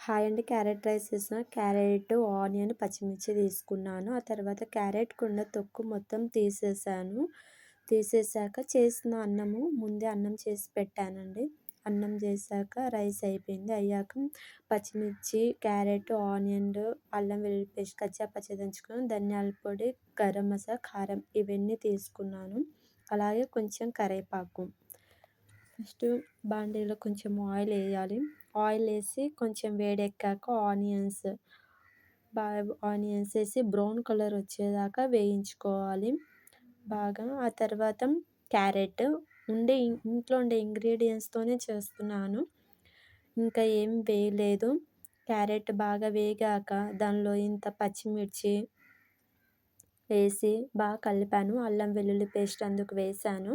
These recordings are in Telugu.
హాయ్ అండి. క్యారెట్ రైస్ చేసిన క్యారెట్, ఆనియన్, పచ్చిమిర్చి తీసుకున్నాను. ఆ తర్వాత క్యారెట్‌కున్న తొక్కు మొత్తం తీసేసాను. తీసేసాక చేసిన అన్నము ముందే అన్నం చేసి పెట్టానండి. అన్నం చేశాక రైస్ అయిపోయింది. అయ్యాక పచ్చిమిర్చి, క్యారెట్, ఆనియన్, అల్లం వెల్లుల్లి పేస్ట్ కచ్చా పచ్చా దంచుకొని ధనియాల పొడి, గరం మసాలా, కారం ఇవన్నీ తీసుకున్నాను. అలాగే కొంచెం కరివేపాకు. ఫస్ట్ బాండీలో కొంచెం ఆయిల్ వేయాలి. ఆయిల్ వేసి కొంచెం వేడెక్కాక ఆనియన్స్ వేసి బ్రౌన్ కలర్ వచ్చేదాకా వేయించుకోవాలి బాగా. ఆ తర్వాత క్యారెట్ ఇంట్లో ఉండే ఇంగ్రీడియంట్స్తోనే చేస్తున్నాను. ఇంకా ఏం వేయలేదు. క్యారెట్ బాగా వేగాక దానిలో ఇంత పచ్చిమిర్చి వేసి బాగా కలిపాను. అల్లం వెల్లుల్లి పేస్ట్ అందుకు వేశాను.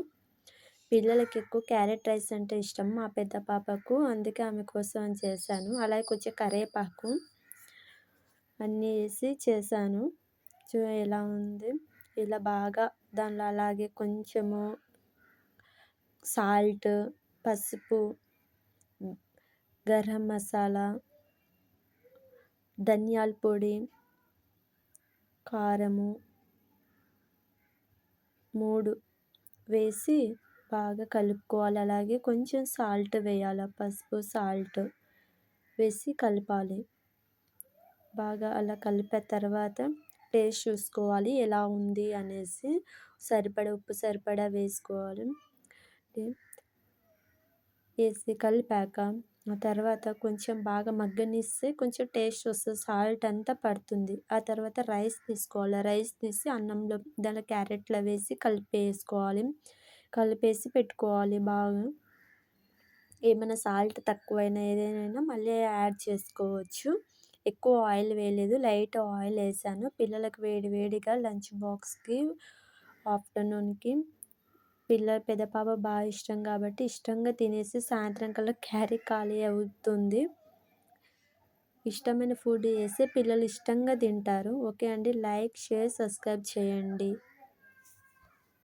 పిల్లలకి ఎక్కువ క్యారెట్ రైస్ అంటే ఇష్టం మా పెద్ద పాపకు. అందుకే ఆమె కోసం అని చేశాను. అలాగే కొంచెం కరివేపాకు అన్నీ వేసి చేశాను. ఎలా ఉంది ఇలా బాగా దానిలో అలాగే కొంచెము సాల్ట్, పసుపు, గరం మసాలా, ధనియాల పొడి, కారము 3 వేసి బాగా కలుపుకోవాలి. అలాగే కొంచెం సాల్ట్ వేయాలి. పసుపు, సాల్ట్ వేసి కలపాలి. బాగా అలా కలిపిన తర్వాత టేస్ట్ చూసుకోవాలి ఎలా ఉంది అనేసి. ఉప్పు సరిపడా వేసుకోవాలి. వేసి కలిపాక ఆ తర్వాత కొంచెం బాగా మగ్గనిస్తే కొంచెం టేస్ట్ వస్తుంది. సాల్ట్ అంతా పడుతుంది. ఆ తర్వాత రైస్ తీసుకోవాలి. రైస్ తీసి అన్నంలో దాంట్లో క్యారెట్లో వేసి కలిపేసుకోవాలి. కలిపేసి పెట్టుకోవాలి బాగా. ఏమైనా సాల్ట్ తక్కువైనా ఏదైనా మళ్ళీ యాడ్ చేసుకోవచ్చు. ఎక్కువ ఆయిల్ వేయలేదు, లైట్ ఆయిల్ వేసాను. పిల్లలకు వేడి వేడిగా లంచ్ బాక్స్కి ఆఫ్టర్నూన్కి పెద్ద పాప బాగా ఇష్టం కాబట్టి ఇష్టంగా తినేసి సాయంత్రం కల్లా క్యారీ ఖాళీ అవుతుంది. ఇష్టమైన ఫుడ్ చేస్తే పిల్లలు ఇష్టంగా తింటారు. ఓకే అండి. లైక్, షేర్, సబ్స్క్రైబ్ చేయండి.